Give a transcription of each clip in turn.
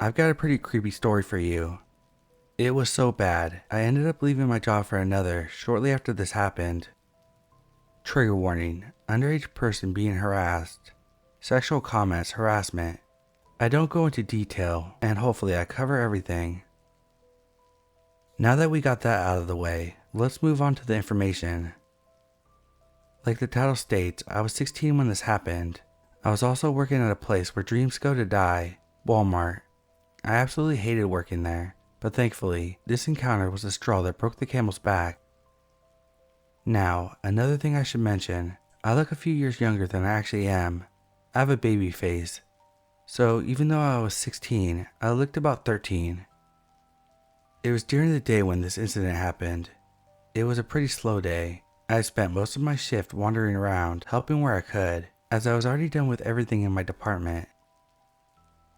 I've got a pretty creepy story for you. It was so bad, I ended up leaving my job for another shortly after this happened. Trigger warning, underage person being harassed. Sexual comments, harassment. I don't go into detail, and hopefully I cover everything. Now that we got that out of the way, let's move on to the information. Like the title states, I was 16 when this happened. I was also working at a place where dreams go to die, Walmart. I absolutely hated working there, but thankfully, this encounter was the straw that broke the camel's back. Now, another thing I should mention, I look a few years younger than I actually am. I have a baby face. So even though I was 16, I looked about 13. It was during the day when this incident happened. It was a pretty slow day. I had spent most of my shift wandering around, helping where I could, as I was already done with everything in my department.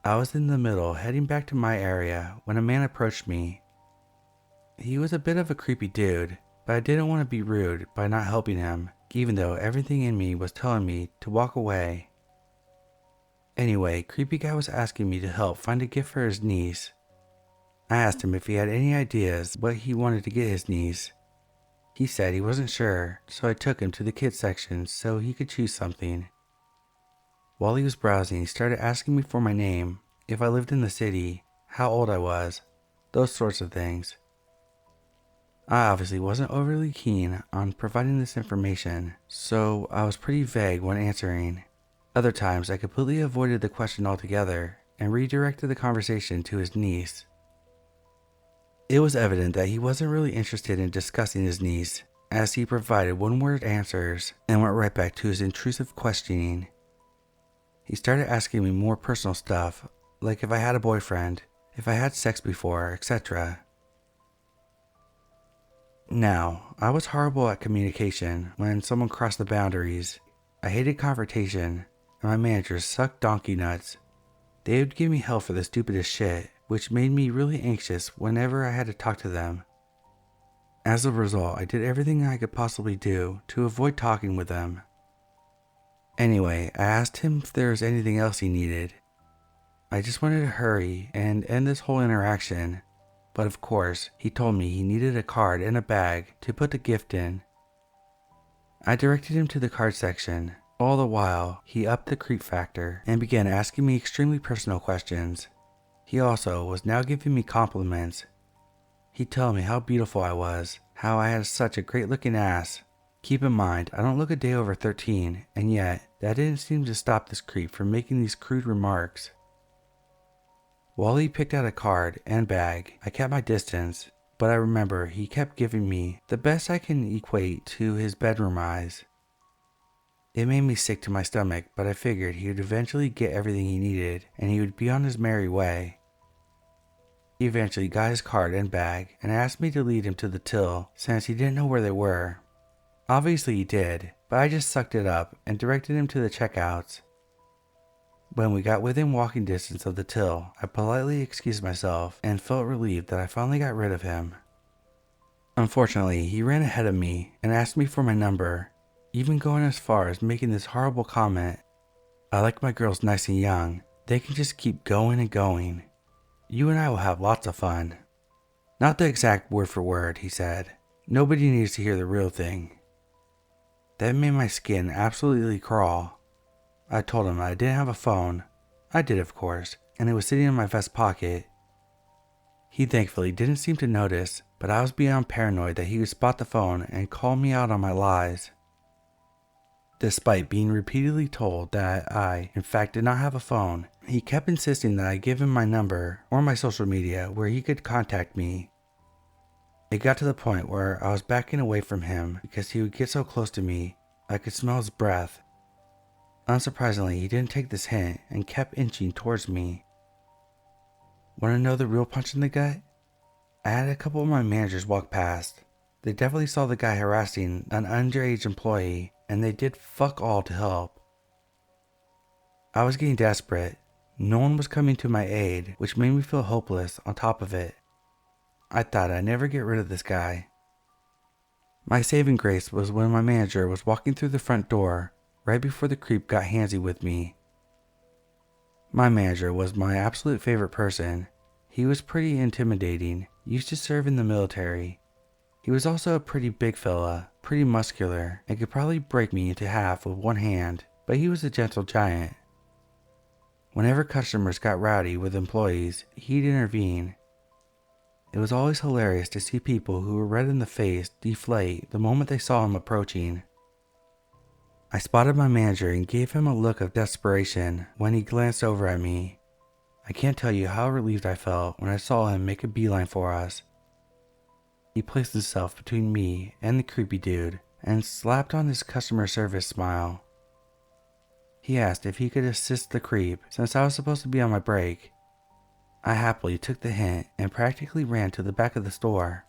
I was in the middle, heading back to my area, when a man approached me. He was a bit of a creepy dude, but I didn't want to be rude by not helping him, even though everything in me was telling me to walk away. Anyway, creepy guy was asking me to help find a gift for his niece. I asked him if he had any ideas what he wanted to get his niece. He said he wasn't sure, so I took him to the kids section so he could choose something. While he was browsing, he started asking me for my name, if I lived in the city, how old I was, those sorts of things. I obviously wasn't overly keen on providing this information, so I was pretty vague when answering. Other times I completely avoided the question altogether and redirected the conversation to his niece. It was evident that he wasn't really interested in discussing his niece, as he provided one-word answers and went right back to his intrusive questioning. He started asking me more personal stuff, like if I had a boyfriend, if I had sex before, etc. Now, I was horrible at communication when someone crossed the boundaries. I hated confrontation, and my managers sucked donkey nuts. They would give me hell for the stupidest shit, which made me really anxious whenever I had to talk to them. As a result, I did everything I could possibly do to avoid talking with them. Anyway, I asked him if there was anything else he needed. I just wanted to hurry and end this whole interaction, but of course, he told me he needed a card and a bag to put the gift in. I directed him to the card section. All the while, he upped the creep factor and began asking me extremely personal questions. He also was now giving me compliments. He'd tell me how beautiful I was, how I had such a great looking ass. Keep in mind, I don't look a day over 13, and yet, that didn't seem to stop this creep from making these crude remarks. While he picked out a card and bag, I kept my distance, but I remember he kept giving me the best I can equate to his bedroom eyes. It made me sick to my stomach, but I figured he would eventually get everything he needed and he would be on his merry way. He eventually got his card and bag and asked me to lead him to the till since he didn't know where they were. Obviously he did, but I just sucked it up and directed him to the checkouts. When we got within walking distance of the till, I politely excused myself and felt relieved that I finally got rid of him. Unfortunately, he ran ahead of me and asked me for my number, even going as far as making this horrible comment. I like my girls nice and young. They can just keep going and going. You and I will have lots of fun. Not the exact word for word, he said. Nobody needs to hear the real thing. That made my skin absolutely crawl. I told him I didn't have a phone. I did, of course, and it was sitting in my vest pocket. He thankfully didn't seem to notice, but I was beyond paranoid that he would spot the phone and call me out on my lies. Despite being repeatedly told that I, in fact, did not have a phone, he kept insisting that I give him my number or my social media where he could contact me. It got to the point where I was backing away from him because he would get so close to me, I could smell his breath. Unsurprisingly, he didn't take this hint and kept inching towards me. Want to know the real punch in the gut? I had a couple of my managers walk past. They definitely saw the guy harassing an underage employee, and they did fuck all to help. I was getting desperate. No one was coming to my aid, which made me feel hopeless on top of it. I thought I'd never get rid of this guy. My saving grace was when my manager was walking through the front door, right before the creep got handsy with me. My manager was my absolute favorite person. He was pretty intimidating, used to serve in the military. He was also a pretty big fella, pretty muscular, and could probably break me into half with one hand, but he was a gentle giant. Whenever customers got rowdy with employees, he'd intervene. It was always hilarious to see people who were red in the face deflate the moment they saw him approaching. I spotted my manager and gave him a look of desperation when he glanced over at me. I can't tell you how relieved I felt when I saw him make a beeline for us. He placed himself between me and the creepy dude and slapped on his customer service smile. He asked if he could assist the creep since I was supposed to be on my break. I happily took the hint and practically ran to the back of the store.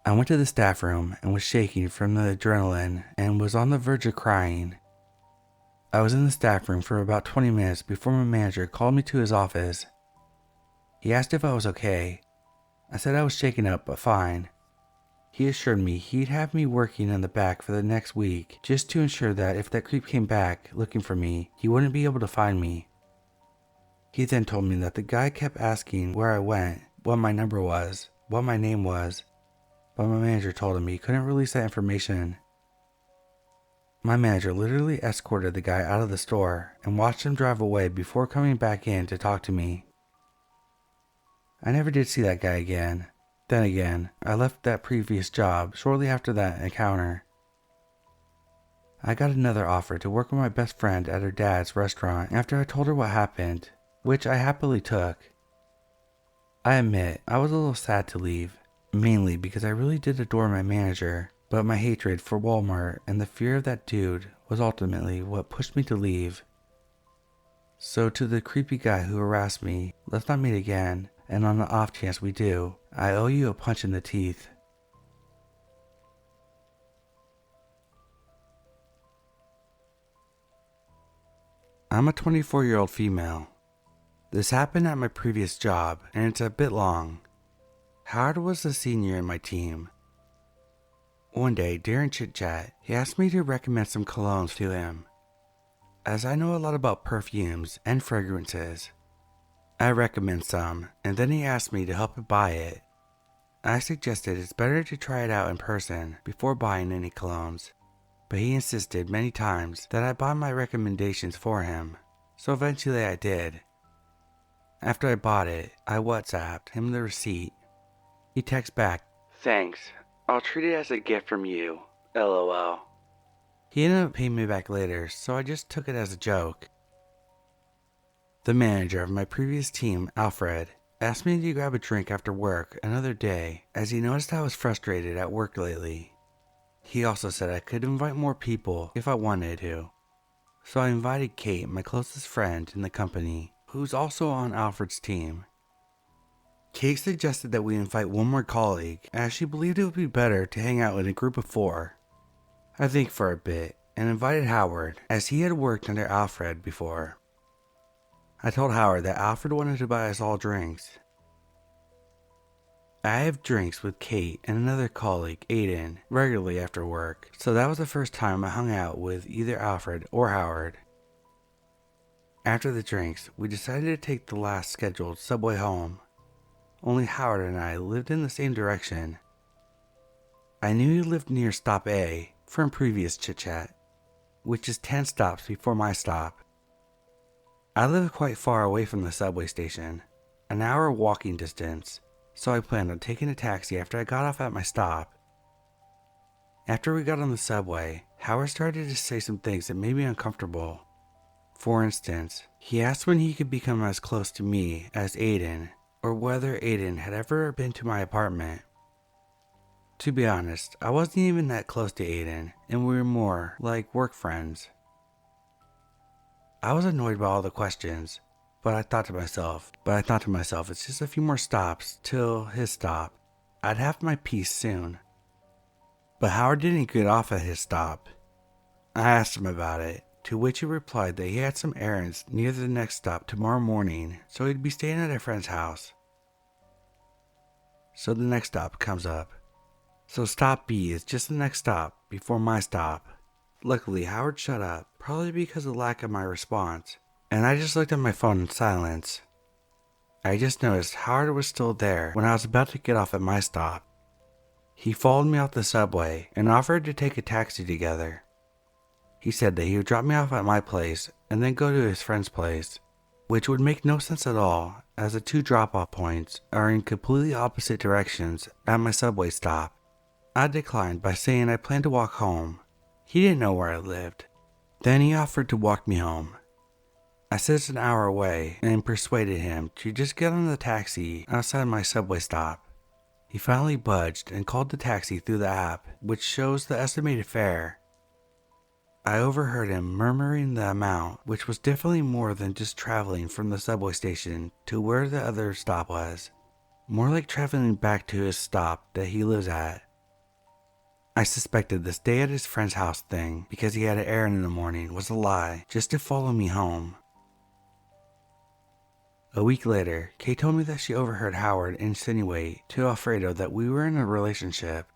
I went to the staff room and was shaking from the adrenaline and was on the verge of crying. I was in the staff room for about 20 minutes before my manager called me to his office. He asked if I was okay. I said I was shaken up but fine. He assured me he'd have me working in the back for the next week just to ensure that if that creep came back looking for me, he wouldn't be able to find me. He then told me that the guy kept asking where I went, what my number was, what my name was, but my manager told him he couldn't release that information. My manager literally escorted the guy out of the store and watched him drive away before coming back in to talk to me. I never did see that guy again. Then again, I left that previous job shortly after that encounter. I got another offer to work with my best friend at her dad's restaurant after I told her what happened, which I happily took. I admit I was a little sad to leave, mainly because I really did adore my manager, but my hatred for Walmart and the fear of that dude was ultimately what pushed me to leave. So to the creepy guy who harassed me, let's not meet again, and on the off chance we do, I owe you a punch in the teeth. I'm a 24-year-old female. This happened at my previous job, and it's a bit long. Howard was the senior in my team. One day, during chit-chat, he asked me to recommend some colognes to him. As I know a lot about perfumes and fragrances, I recommend some, and then he asked me to help him buy it. I suggested it's better to try it out in person before buying any colognes, but he insisted many times that I buy my recommendations for him, so eventually I did. After I bought it, I WhatsApped him the receipt. He texted back, "Thanks, I'll treat it as a gift from you, LOL." He ended up paying me back later, so I just took it as a joke. The manager of my previous team, Alfred, asked me to grab a drink after work another day as he noticed I was frustrated at work lately. He also said I could invite more people if I wanted to. So I invited Kate, my closest friend in the company, who's also on Alfred's team. Kate suggested that we invite one more colleague as she believed it would be better to hang out in a group of 4. I think for a bit and invited Howard as he had worked under Alfred before. I told Howard that Alfred wanted to buy us all drinks. I have drinks with Kate and another colleague, Aiden, regularly after work, so that was the first time I hung out with either Alfred or Howard. After the drinks, we decided to take the last scheduled subway home. Only Howard and I lived in the same direction. I knew he lived near Stop A from previous chit-chat, which is 10 stops before my stop. I live quite far away from the subway station, an hour walking distance, so I planned on taking a taxi after I got off at my stop. After we got on the subway, Howard started to say some things that made me uncomfortable. For instance, he asked when he could become as close to me as Aiden, or whether Aiden had ever been to my apartment. To be honest, I wasn't even that close to Aiden, and we were more like work friends. I was annoyed by all the questions, but I thought to myself, it's just a few more stops till his stop. I'd have my peace soon. But Howard didn't get off at his stop. I asked him about it, to which he replied that he had some errands near the next stop tomorrow morning, so he'd be staying at a friend's house. So the next stop comes up. So stop B is just the next stop before my stop. Luckily, Howard shut up, probably because of the lack of my response. and I just looked at my phone in silence. I just noticed Howard was still there when I was about to get off at my stop. He followed me off the subway and offered to take a taxi together. He said that he would drop me off at my place and then go to his friend's place, which would make no sense at all as the two drop-off points are in completely opposite directions at my subway stop. I declined by saying I planned to walk home. He didn't know where I lived. Then he offered to walk me home. I said it's an hour away and persuaded him to just get on the taxi outside my subway stop. He finally budged and called the taxi through the app, which shows the estimated fare. I overheard him murmuring the amount, which was definitely more than just traveling from the subway station to where the other stop was. More like traveling back to his stop that he lives at. I suspected the stay at his friend's house thing because he had an errand in the morning was a lie just to follow me home. A week later, Kay told me that she overheard Howard insinuate to Alfredo that we were in a relationship.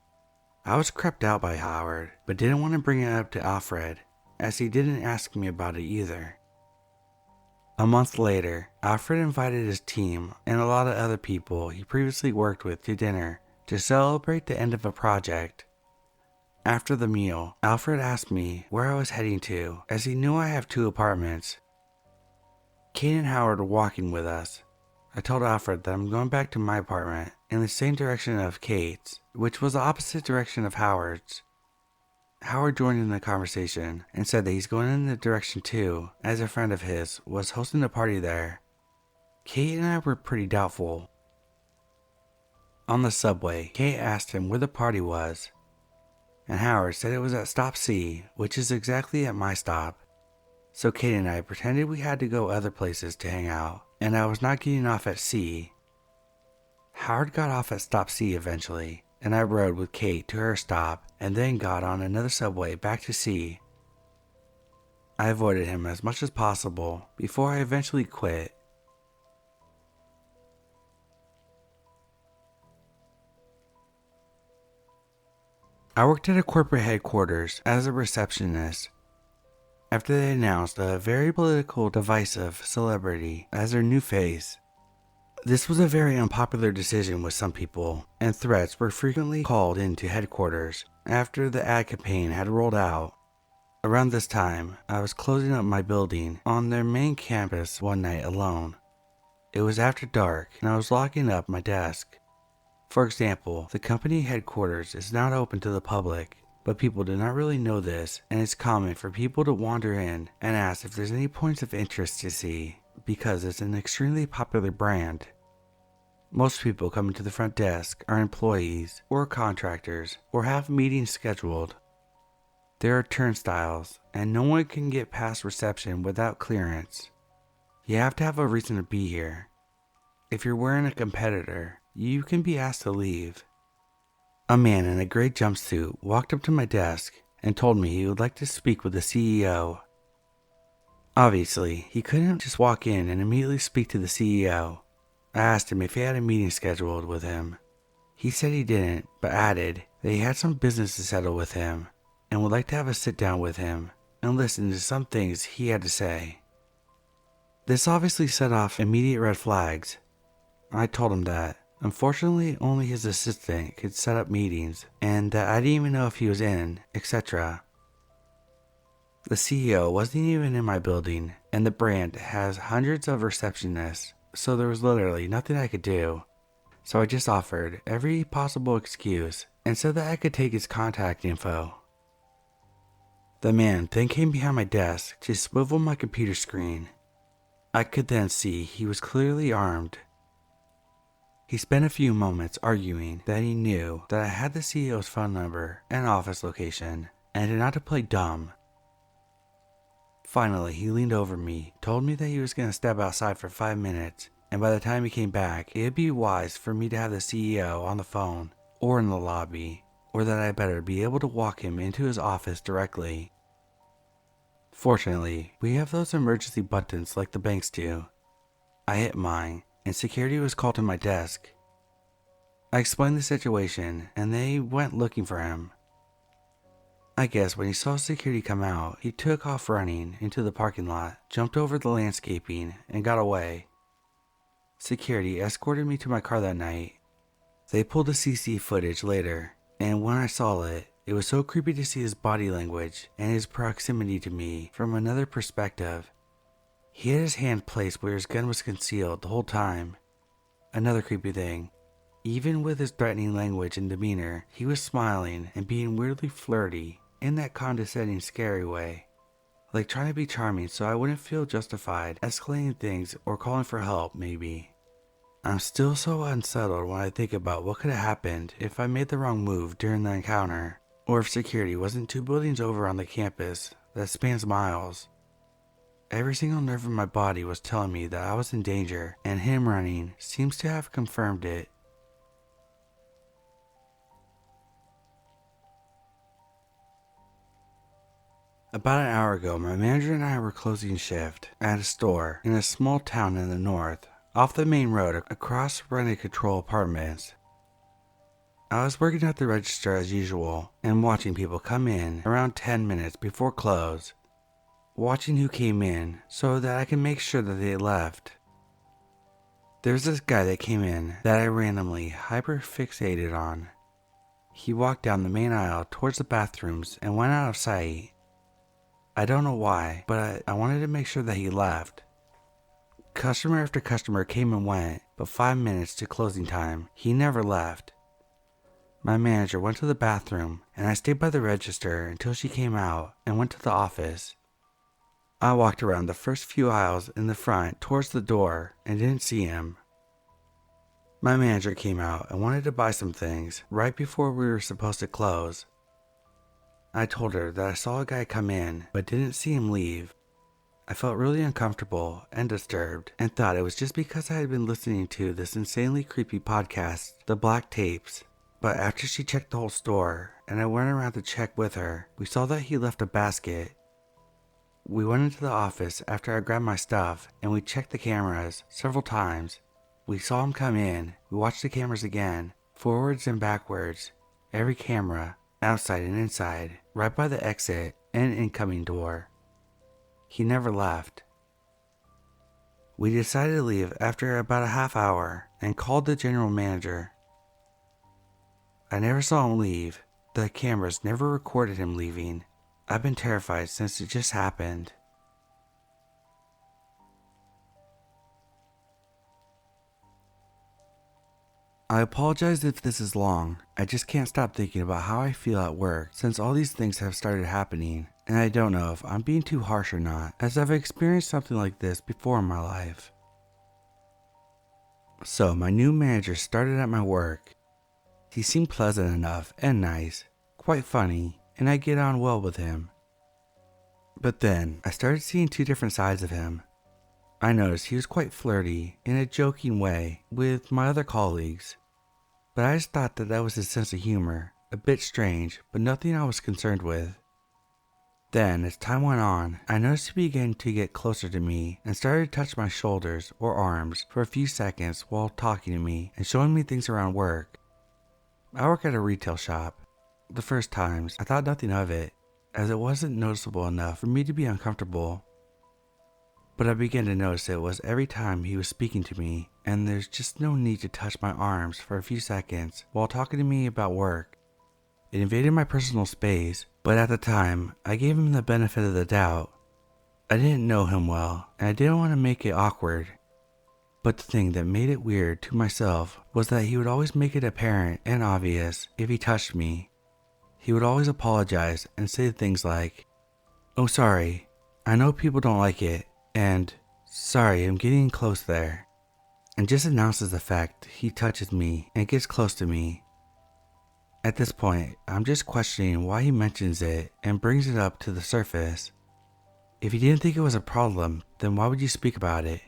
I was creeped out by Howard, but didn't want to bring it up to Alfred, as he didn't ask me about it either. A month later, Alfred invited his team and a lot of other people he previously worked with to dinner to celebrate the end of a project. After the meal, Alfred asked me where I was heading to, as he knew I have 2 apartments. Kate and Howard were walking with us. I told Alfred that I'm going back to my apartment in the same direction of Kate's, which was the opposite direction of Howard's. Howard joined in the conversation and said that he's going in the direction too, as a friend of his was hosting a party there. Kate and I were pretty doubtful. On the subway, Kate asked him where the party was, and Howard said it was at Stop C, which is exactly at my stop. So Kate and I pretended we had to go other places to hang out, and I was not getting off at C. Howard got off at Stop C eventually, and I rode with Kate to her stop and then got on another subway back to C. I avoided him as much as possible before I eventually quit. I worked at a corporate headquarters as a receptionist. After they announced a very political, divisive celebrity as their new face. This was a very unpopular decision with some people, and threats were frequently called into headquarters after the ad campaign had rolled out. Around this time, I was closing up my building on their main campus one night alone. It was after dark, and I was locking up my desk. For example, the company headquarters is not open to the public, but people do not really know this, and it's common for people to wander in and ask if there's any points of interest to see, because it's an extremely popular brand. Most people coming to the front desk are employees or contractors or have meetings scheduled. There are turnstiles, and no one can get past reception without clearance. You have to have a reason to be here. If you're wearing a competitor, you can be asked to leave. A man in a gray jumpsuit walked up to my desk and told me he would like to speak with the CEO. Obviously, he couldn't just walk in and immediately speak to the CEO. I asked him if he had a meeting scheduled with him. He said he didn't, but added that he had some business to settle with him and would like to have a sit down with him and listen to some things he had to say. This obviously set off immediate red flags. I told him that unfortunately only his assistant could set up meetings and that I didn't even know if he was in, etc. The CEO wasn't even in my building, and the brand has hundreds of receptionists, so there was literally nothing I could do. So I just offered every possible excuse and said that I could take his contact info. The man then came behind my desk to swivel my computer screen. I could then see he was clearly armed. He spent a few moments arguing that he knew that I had the CEO's phone number and office location, and not to play dumb. Finally, he leaned over me, told me that he was going to step outside for 5 minutes, and by the time he came back, it'd be wise for me to have the CEO on the phone or in the lobby, or that I better be able to walk him into his office directly. Fortunately, we have those emergency buttons like the banks do. I hit mine, and security was called to my desk. I explained the situation, and they went looking for him. I guess when he saw security come out, he took off running into the parking lot, jumped over the landscaping, and got away. Security escorted me to my car that night. They pulled the CC footage later, and when I saw it, it was so creepy to see his body language and his proximity to me from another perspective. He had his hand placed where his gun was concealed the whole time. Another creepy thing, even with his threatening language and demeanor, he was smiling and being weirdly flirty in that condescending, scary way. Like trying to be charming so I wouldn't feel justified escalating things or calling for help, maybe. I'm still so unsettled when I think about what could have happened if I made the wrong move during the encounter, or if security wasn't 2 buildings over on the campus that spans miles. Every single nerve in my body was telling me that I was in danger, and him running seems to have confirmed it. About an hour ago, my manager and I were closing shift at a store in a small town in the north, off the main road across rent control apartments. I was working at the register as usual and watching people come in around 10 minutes before close, watching who came in so that I can make sure that they left. There's this guy that came in that I randomly hyper-fixated on. He walked down the main aisle towards the bathrooms and went out of sight. I don't know why, but I wanted to make sure that he left. Customer after customer came and went, but 5 minutes to closing time, he never left. My manager went to the bathroom, and I stayed by the register until she came out and went to the office. I walked around the first few aisles in the front towards the door and didn't see him. My manager came out and wanted to buy some things right before we were supposed to close. I told her that I saw a guy come in but didn't see him leave. I felt really uncomfortable and disturbed and thought it was just because I had been listening to this insanely creepy podcast, The Black Tapes. But after she checked the whole store and I went around to check with her, we saw that he left a basket. We went into the office after I grabbed my stuff and we checked the cameras several times. We saw him come in, we watched the cameras again, forwards and backwards, every camera, outside and inside, right by the exit and incoming door. He never left. We decided to leave after about a half hour and called the general manager. I never saw him leave. The cameras never recorded him leaving. I've been terrified since it just happened. I apologize if this is long. I just can't stop thinking about how I feel at work since all these things have started happening, and I don't know if I'm being too harsh or not, as I've experienced something like this before in my life. So my new manager started at my work. He seemed pleasant enough and nice, quite funny, and I get on well with him. But then I started seeing 2 different sides of him. I noticed he was quite flirty in a joking way with my other colleagues. But I just thought that was his sense of humor, a bit strange, but nothing I was concerned with. Then, as time went on, I noticed he began to get closer to me and started to touch my shoulders or arms for a few seconds while talking to me and showing me things around work. I work at a retail shop. The first times, I thought nothing of it, as it wasn't noticeable enough for me to be uncomfortable. But I began to notice it was every time he was speaking to me, and there's just no need to touch my arms for a few seconds while talking to me about work. It invaded my personal space, but at the time, I gave him the benefit of the doubt. I didn't know him well, and I didn't want to make it awkward. But the thing that made it weird to myself was that he would always make it apparent and obvious if he touched me. He would always apologize and say things like, "Oh, sorry, I know people don't like it," and "Sorry, I'm getting close there," and just announces the fact he touches me and gets close to me. At this point, I'm just questioning why he mentions it and brings it up to the surface. If he didn't think it was a problem, then why would you speak about it?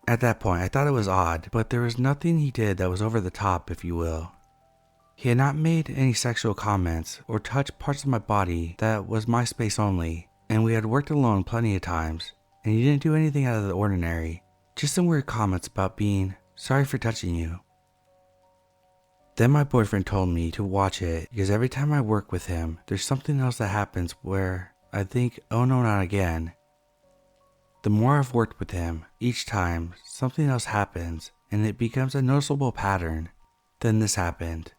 At that point, I thought it was odd, but there was nothing he did that was over the top, if you will. He had not made any sexual comments or touched parts of my body that was my space only, and we had worked alone plenty of times, and he didn't do anything out of the ordinary, just some weird comments about being sorry for touching you. Then my boyfriend told me to watch it because every time I work with him, there's something else that happens where I think, oh no, not again. The more I've worked with him, each time something else happens and it becomes a noticeable pattern. Then this happened.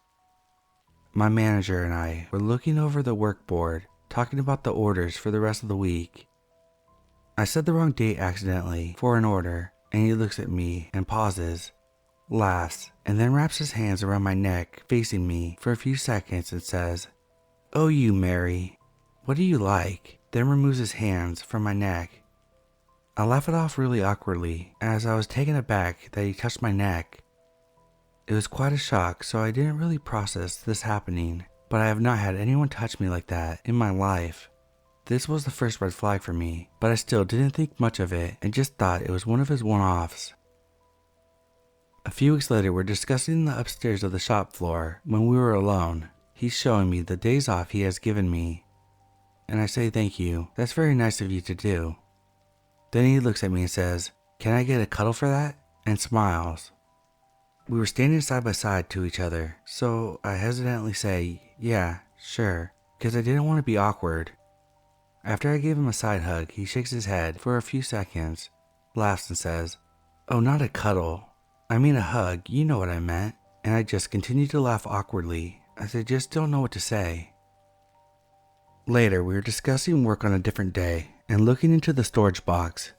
My manager and I were looking over the work board, talking about the orders for the rest of the week. I said the wrong date accidentally for an order, and he looks at me and pauses, laughs, and then wraps his hands around my neck facing me for a few seconds and says, "Oh, you Mary, what do you like?" Then removes his hands from my neck. I laugh it off really awkwardly as I was taken aback that he touched my neck. It was quite a shock, so I didn't really process this happening, but I have not had anyone touch me like that in my life. This was the first red flag for me, but I still didn't think much of it and just thought it was one of his one-offs. A few weeks later, we're discussing the upstairs of the shop floor when we were alone. He's showing me the days off he has given me, and I say thank you, that's very nice of you to do. Then he looks at me and says, "Can I get a cuddle for that?" and smiles. We were standing side by side to each other, so I hesitantly say, "Yeah, sure," because I didn't want to be awkward. After I gave him a side hug, he shakes his head for a few seconds, laughs and says, "Oh, not a cuddle. I mean a hug, you know what I meant." And I just continue to laugh awkwardly as I just don't know what to say. Later, we were discussing work on a different day and looking into the storage box.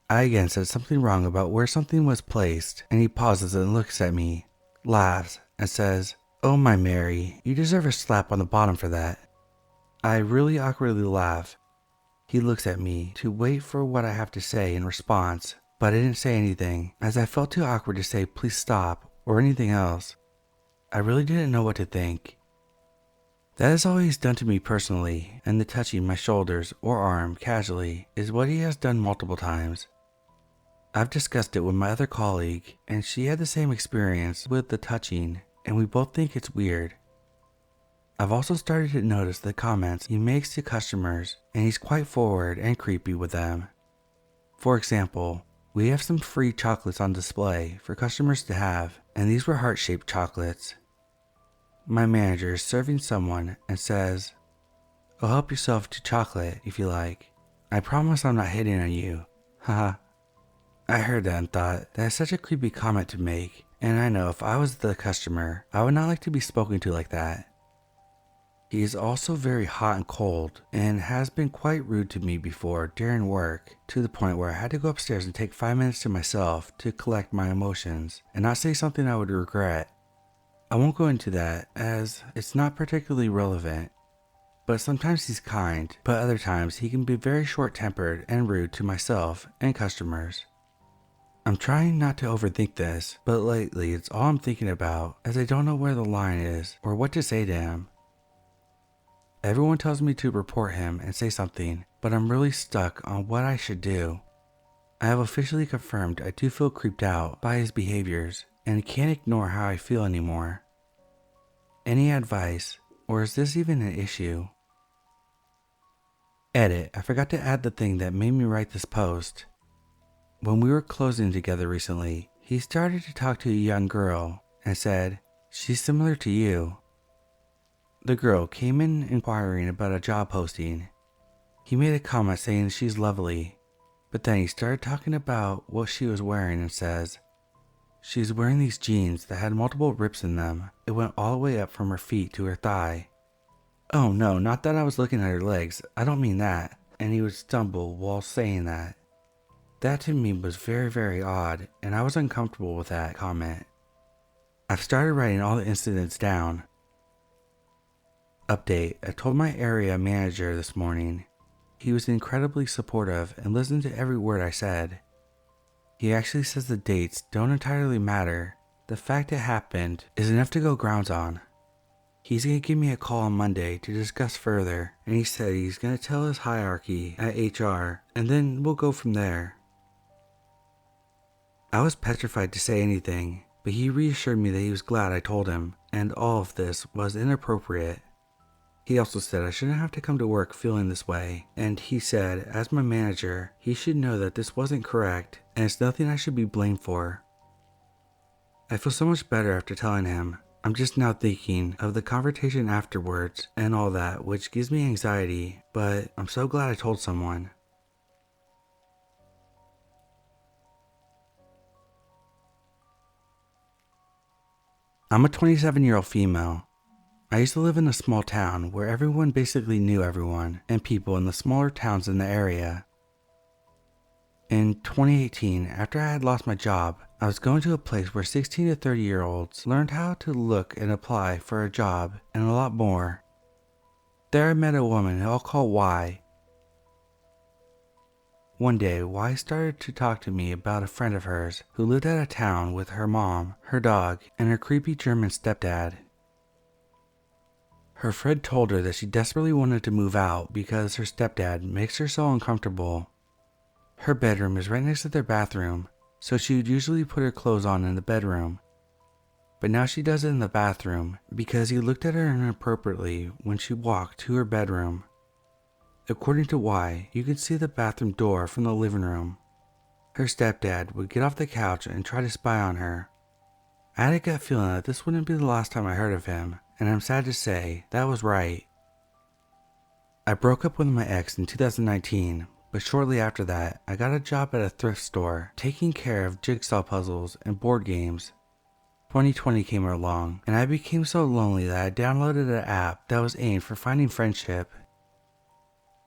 I again said something wrong about where something was placed, and he pauses and looks at me, laughs, and says, "Oh my Mary, you deserve a slap on the bottom for that." I really awkwardly laugh. He looks at me to wait for what I have to say in response, but I didn't say anything as I felt too awkward to say please stop or anything else. I really didn't know what to think. That is all he's done to me personally, and the touching my shoulders or arm casually is what he has done multiple times. I've discussed it with my other colleague, and she had the same experience with the touching, and we both think it's weird. I've also started to notice the comments he makes to customers, and he's quite forward and creepy with them. For example, we have some free chocolates on display for customers to have, and these were heart-shaped chocolates. My manager is serving someone and says, "Oh, help yourself to chocolate if you like. I promise I'm not hitting on you. Haha." I heard that and thought, that is such a creepy comment to make, and I know if I was the customer, I would not like to be spoken to like that. He is also very hot and cold, and has been quite rude to me before during work, to the point where I had to go upstairs and take 5 minutes to myself to collect my emotions, and not say something I would regret. I won't go into that, as it's not particularly relevant, but sometimes he's kind, but other times he can be very short-tempered and rude to myself and customers. I'm trying not to overthink this, but lately it's all I'm thinking about as I don't know where the line is or what to say to him. Everyone tells me to report him and say something, but I'm really stuck on what I should do. I have officially confirmed I do feel creeped out by his behaviors and can't ignore how I feel anymore. Any advice, or is this even an issue? Edit, I forgot to add the thing that made me write this post. When we were closing together recently, he started to talk to a young girl and said, "She's similar to you." The girl came in inquiring about a job posting. He made a comment saying she's lovely, but then he started talking about what she was wearing and says, "She's wearing these jeans that had multiple rips in them. It went all the way up from her feet to her thigh." Oh no, not that I was looking at her legs, I don't mean that. And he would stumble while saying that. That to me was very, very odd, and I was uncomfortable with that comment. I've started writing all the incidents down. Update, I told my area manager this morning. He was incredibly supportive and listened to every word I said. He actually says the dates don't entirely matter. The fact it happened is enough to go grounds on. He's going to give me a call on Monday to discuss further, and he said he's going to tell his hierarchy at HR, and then we'll go from there. I was petrified to say anything, but he reassured me that he was glad I told him, and all of this was inappropriate. He also said I shouldn't have to come to work feeling this way, and he said, as my manager, he should know that this wasn't correct, and it's nothing I should be blamed for. I feel so much better after telling him. I'm just now thinking of the conversation afterwards and all that, which gives me anxiety, but I'm so glad I told someone. I'm a 27-year-old female. I used to live in a small town where everyone basically knew everyone and people in the smaller towns in the area. In 2018, after I had lost my job, I was going to a place where 16 to 30-year-olds learned how to look and apply for a job and a lot more. There I met a woman who I'll call Y. One day, Y started to talk to me about a friend of hers who lived out of town with her mom, her dog, and her creepy German stepdad. Her friend told her that she desperately wanted to move out because her stepdad makes her so uncomfortable. Her bedroom is right next to their bathroom, so she would usually put her clothes on in the bedroom. But now she does it in the bathroom because he looked at her inappropriately when she walked to her bedroom. According to Y, you could see the bathroom door from the living room. Her stepdad would get off the couch and try to spy on her. I had a gut feeling that this wouldn't be the last time I heard of him, and I'm sad to say that was right. I broke up with my ex in 2019, but shortly after that, I got a job at a thrift store taking care of jigsaw puzzles and board games. 2020 came along, and I became so lonely that I downloaded an app that was aimed for finding friendship.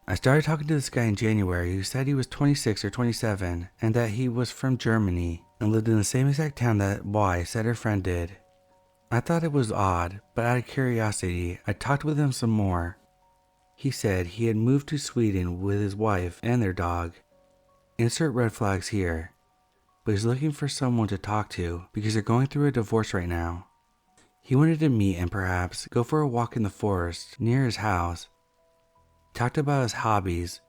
I started talking to this guy in January who said he was 26 or 27 and that he was from Germany and lived in the same exact town that Y said her friend did. I thought it was odd, but out of curiosity, I talked with him some more. He said he had moved to Sweden with his wife and their dog. Insert red flags here. But he's looking for someone to talk to because they're going through a divorce right now. He wanted to meet and perhaps go for a walk in the forest near his house. Talked about his hobbies.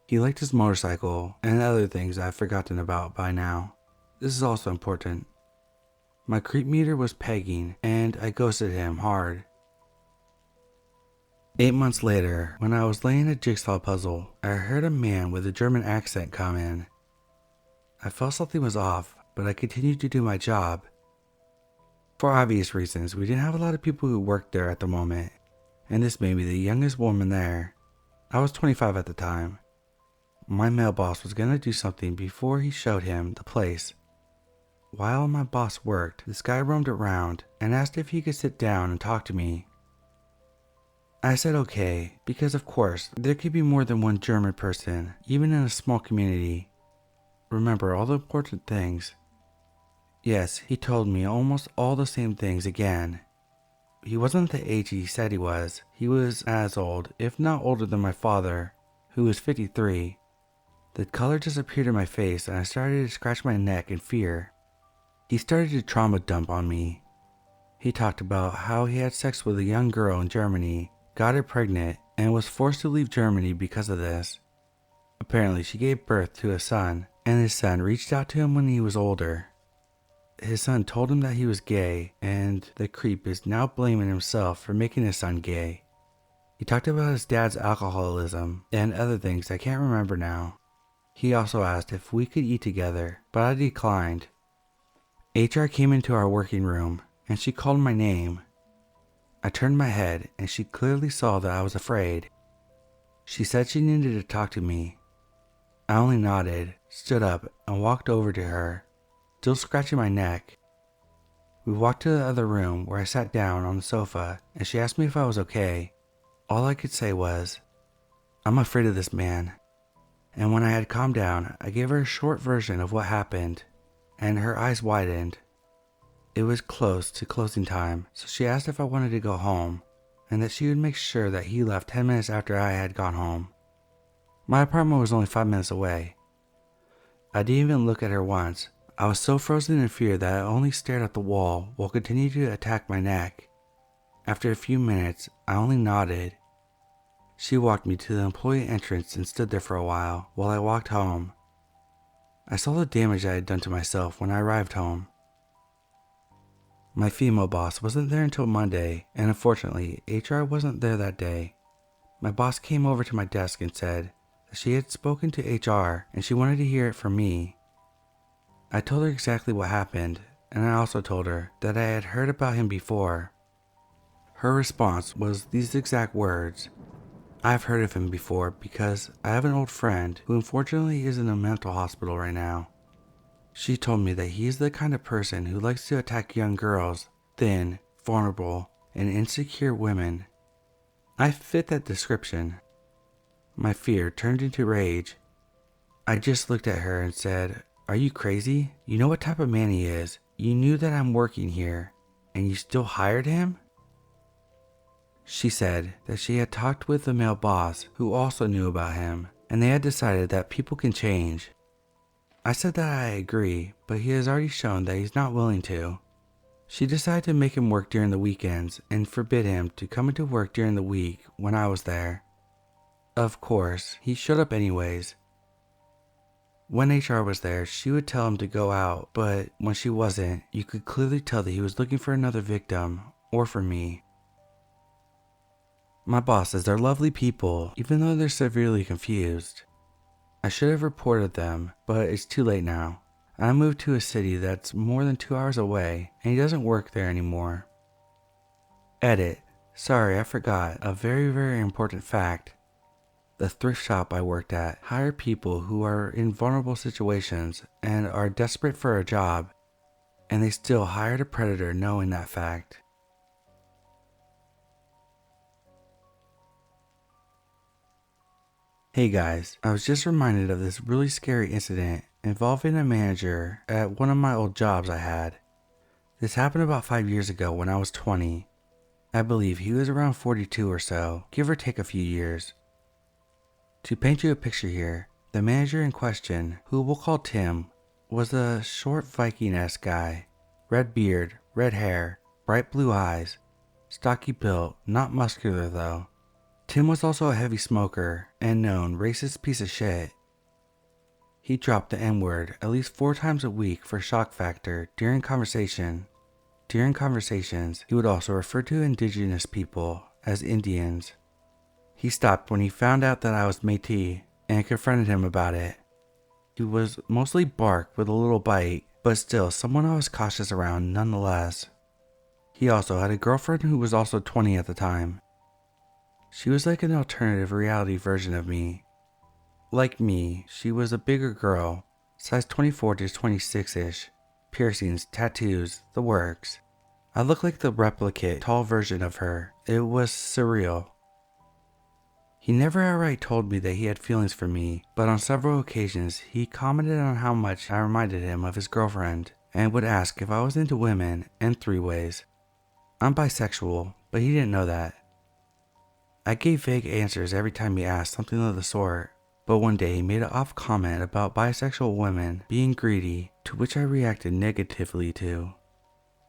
He liked his motorcycle and other things I've forgotten about by now. This is also important. My creep meter was pegging and I ghosted him hard. 8 months later, when I was laying a jigsaw puzzle, I heard a man with a German accent come in. I felt something was off, but I continued to do my job. For obvious reasons, we didn't have a lot of people who worked there at the moment, and this made me the youngest woman there. I was 25 at the time. My male boss was going to do something before he showed him the place. While my boss worked, this guy roamed around and asked if he could sit down and talk to me. I said okay, because of course, there could be more than one German person, even in a small community. Remember all the important things. Yes, he told me almost all the same things again. He wasn't the age he said he was. He was as old, if not older than my father, who was 53. The color disappeared in my face and I started to scratch my neck in fear. He started to trauma dump on me. He talked about how he had sex with a young girl in Germany, got her pregnant, and was forced to leave Germany because of this. Apparently she gave birth to a son, and his son reached out to him when he was older. His son told him that he was gay, and the creep is now blaming himself for making his son gay. He talked about his dad's alcoholism and other things I can't remember now. He also asked if we could eat together, but I declined. HR came into our working room, and she called my name. I turned my head, and she clearly saw that I was afraid. She said she needed to talk to me. I only nodded, stood up, and walked over to her, still scratching my neck. We walked to the other room where I sat down on the sofa and she asked me if I was okay. All I could say was, "I'm afraid of this man." And when I had calmed down, I gave her a short version of what happened, and her eyes widened. It was close to closing time, so she asked if I wanted to go home, and that she would make sure that he left 10 minutes after I had gone home. My apartment was only 5 minutes away. I didn't even look at her once. I was so frozen in fear that I only stared at the wall while continuing to attack my neck. After a few minutes, I only nodded. She walked me to the employee entrance and stood there for a while I walked home. I saw the damage I had done to myself when I arrived home. My female boss wasn't there until Monday, and unfortunately, HR wasn't there that day. My boss came over to my desk and said that she had spoken to HR and she wanted to hear it from me. I told her exactly what happened, and I also told her that I had heard about him before, Her response was these exact words. I've heard of him before because I have an old friend who unfortunately is in a mental hospital right now. She told me that he is the kind of person who likes to attack young girls, thin, vulnerable, and insecure women. I fit that description. My fear turned into rage. I just looked at her and said, "Are you crazy? You know what type of man he is. You knew that I'm working here, and you still hired him?" She said that she had talked with the male boss who also knew about him, and they had decided that people can change. I said that I agree, but he has already shown that he's not willing to. She decided to make him work during the weekends and forbid him to come into work during the week when I was there. Of course, he showed up anyways. When HR was there, she would tell him to go out, but when she wasn't, you could clearly tell that he was looking for another victim, or for me. My bosses are lovely people, even though they're severely confused. I should have reported them, but it's too late now. I moved to a city that's more than 2 hours away, and he doesn't work there anymore. Edit. Sorry, I forgot a very important fact. The thrift shop I worked at hired people who are in vulnerable situations and are desperate for a job, and they still hired a predator knowing that fact. Hey guys, I was just reminded of this really scary incident involving a manager at one of my old jobs I had. This happened about 5 years ago when I was 20. I believe he was around 42 or so, give or take a few years. To paint you a picture here, the manager in question, who we'll call Tim, was a short Viking-esque guy. Red beard, red hair, bright blue eyes, stocky built, not muscular though. Tim was also a heavy smoker and known racist piece of shit. He dropped the N-word at least 4 times a week for shock factor during conversation. During conversations, he would also refer to indigenous people as Indians. He stopped when he found out that I was Métis and confronted him about it. He was mostly bark with a little bite, but still someone I was cautious around nonetheless. He also had a girlfriend who was also 20 at the time. She was like an alternative reality version of me. Like me, she was a bigger girl, size 24 to 26-ish, piercings, tattoos, the works. I looked like the replicate, tall version of her. It was surreal. He never outright told me that he had feelings for me, but on several occasions he commented on how much I reminded him of his girlfriend, and would ask if I was into women and 3-ways. I'm bisexual, but he didn't know that. I gave vague answers every time he asked something of the sort, but one day he made an off comment about bisexual women being greedy, to which I reacted negatively to.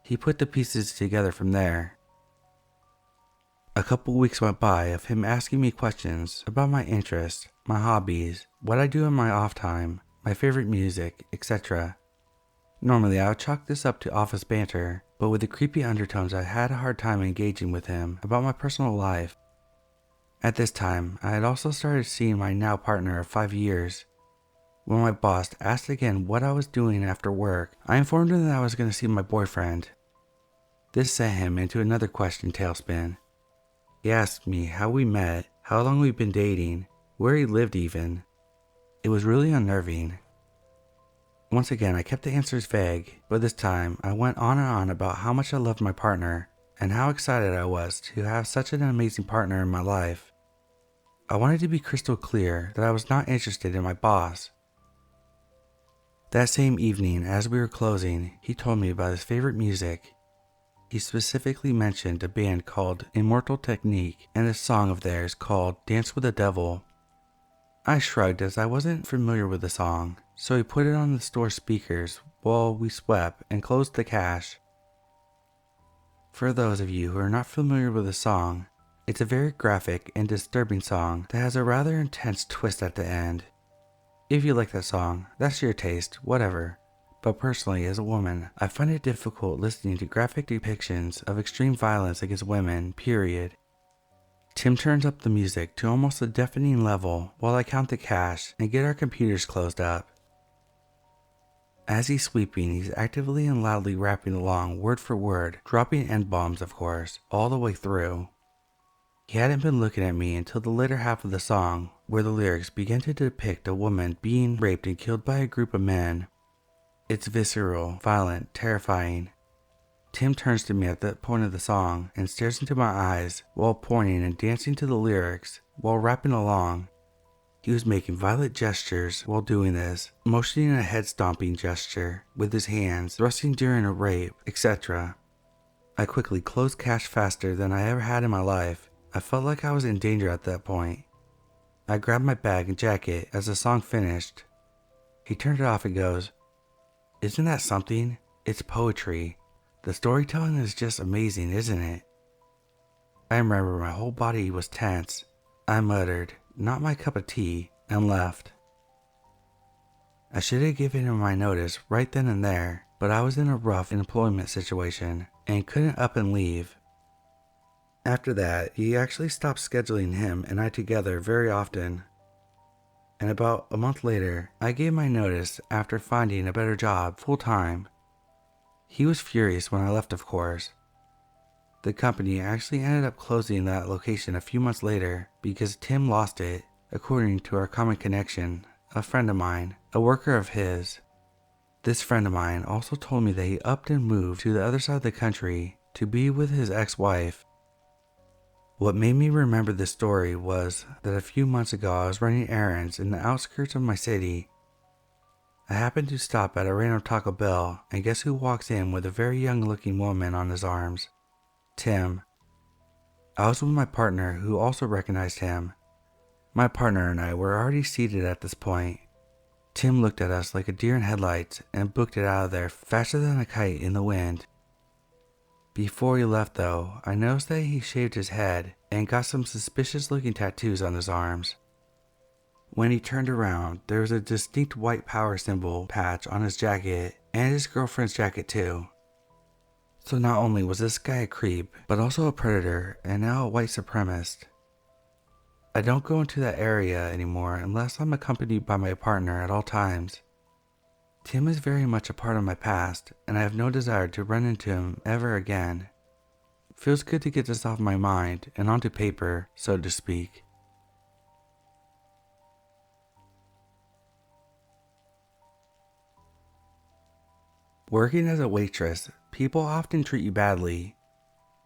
He put the pieces together from there. A couple weeks went by of him asking me questions about my interests, my hobbies, what I do in my off time, my favorite music, etc. Normally I would chalk this up to office banter, but with the creepy undertones I had a hard time engaging with him about my personal life. At this time, I had also started seeing my now partner of 5 years. When my boss asked again what I was doing after work, I informed him that I was going to see my boyfriend. This sent him into another question tailspin. He asked me how we met, how long we'd been dating, where he lived even. It was really unnerving. Once again, I kept the answers vague, but this time I went on and on about how much I loved my partner, and how excited I was to have such an amazing partner in my life. I wanted to be crystal clear that I was not interested in my boss. That same evening, as we were closing, he told me about his favorite music. He specifically mentioned a band called Immortal Technique and a song of theirs called Dance with the Devil. I shrugged as I wasn't familiar with the song, so he put it on the store speakers while we swept and closed the cash. For those of you who are not familiar with the song, it's a very graphic and disturbing song that has a rather intense twist at the end. If you like that song, that's your taste, whatever. But personally, as a woman, I find it difficult listening to graphic depictions of extreme violence against women, period. Tim turns up the music to almost a deafening level while I count the cash and get our computers closed up. As he's sweeping, he's actively and loudly rapping along word for word, dropping N-bombs of course, all the way through. He hadn't been looking at me until the later half of the song, where the lyrics begin to depict a woman being raped and killed by a group of men. It's visceral, violent, terrifying. Tim turns to me at that point of the song and stares into my eyes while pointing and dancing to the lyrics while rapping along. He was making violent gestures while doing this, motioning a head stomping gesture with his hands, thrusting during a rape, etc. I quickly closed cash faster than I ever had in my life. I felt like I was in danger at that point. I grabbed my bag and jacket as the song finished. He turned it off and goes, "Isn't that something? It's poetry. The storytelling is just amazing, isn't it?" I remember my whole body was tense. I muttered, "Not my cup of tea," and left. I should have given him my notice right then and there, but I was in a rough employment situation and couldn't up and leave. After that, he actually stopped scheduling him and I together very often. And about a month later, I gave my notice after finding a better job full-time. He was furious when I left, of course. The company actually ended up closing that location a few months later because Tim lost it, according to our common connection, a friend of mine, a worker of his. This friend of mine also told me that he upped and moved to the other side of the country to be with his ex-wife. What made me remember this story was that a few months ago I was running errands in the outskirts of my city. I happened to stop at a random Taco Bell, and guess who walks in with a very young-looking woman on his arms? Tim. I was with my partner, who also recognized him. My partner and I were already seated at this point. Tim looked at us like a deer in headlights and booked it out of there faster than a kite in the wind. Before he left though, I noticed that he shaved his head and got some suspicious looking tattoos on his arms. When he turned around, there was a distinct white power symbol patch on his jacket and his girlfriend's jacket too. So not only was this guy a creep, but also a predator and now a white supremacist. I don't go into that area anymore unless I'm accompanied by my partner at all times. Tim is very much a part of my past, and I have no desire to run into him ever again. Feels good to get this off my mind and onto paper, so to speak. Working as a waitress, people often treat you badly.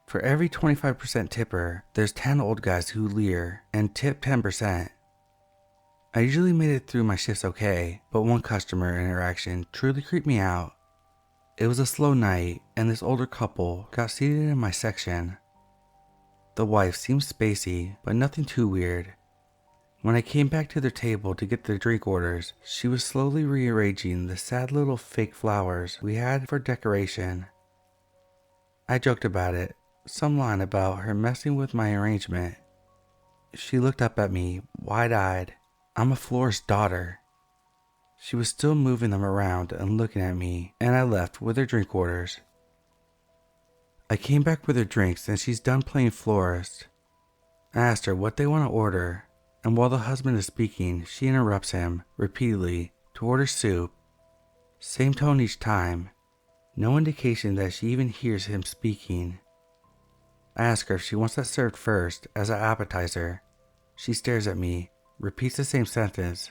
For every 25% tipper, there's 10 old guys who leer and tip 10%. I usually made it through my shifts okay, but one customer interaction truly creeped me out. It was a slow night, and this older couple got seated in my section. The wife seemed spacey, but nothing too weird. When I came back to their table to get their drink orders, she was slowly rearranging the sad little fake flowers we had for decoration. I joked about it, some line about her messing with my arrangement. She looked up at me, wide-eyed. I'm a florist's daughter. She was still moving them around and looking at me, and I left with her drink orders. I came back with her drinks and she's done playing florist. I asked her what they want to order, and while the husband is speaking, she interrupts him, repeatedly, to order soup. Same tone each time. No indication that she even hears him speaking. I ask her if she wants that served first, as an appetizer. She stares at me, repeats the same sentence.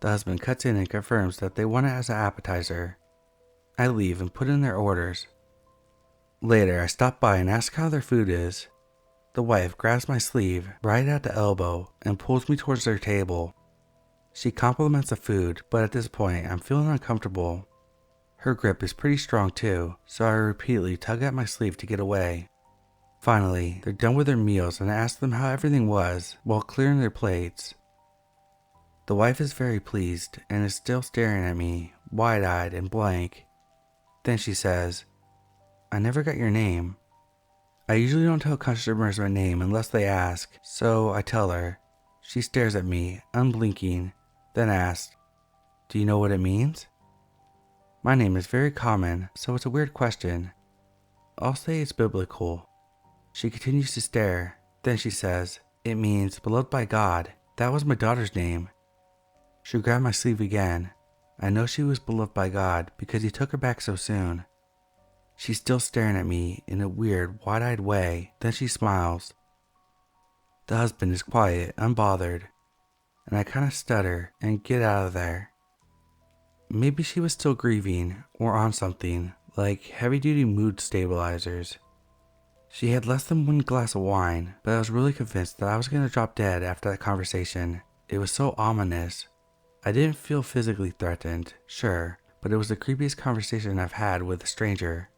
The husband cuts in and confirms that they want it as an appetizer. I leave and put in their orders. Later, I stop by and ask how their food is. The wife grabs my sleeve right at the elbow and pulls me towards their table. She compliments the food, but at this point, I'm feeling uncomfortable. Her grip is pretty strong too, so I repeatedly tug at my sleeve to get away. Finally, they're done with their meals and I ask them how everything was while clearing their plates. The wife is very pleased and is still staring at me, wide-eyed and blank. Then she says, "I never got your name." I usually don't tell customers my name unless they ask, so I tell her. She stares at me, unblinking, then asks, "Do you know what it means?" My name is very common, so it's a weird question. I'll say it's biblical. She continues to stare, then she says, "It means beloved by God. That was my daughter's name." She grabbed my sleeve again. I know she was beloved by God because he took her back so soon. She's still staring at me in a weird, wide-eyed way, then she smiles. The husband is quiet, unbothered, and I kind of stutter and get out of there. Maybe she was still grieving or on something, like heavy-duty mood stabilizers. She had less than one glass of wine, but I was really convinced that I was going to drop dead after that conversation. It was so ominous. I didn't feel physically threatened, sure, but it was the creepiest conversation I've had with a stranger.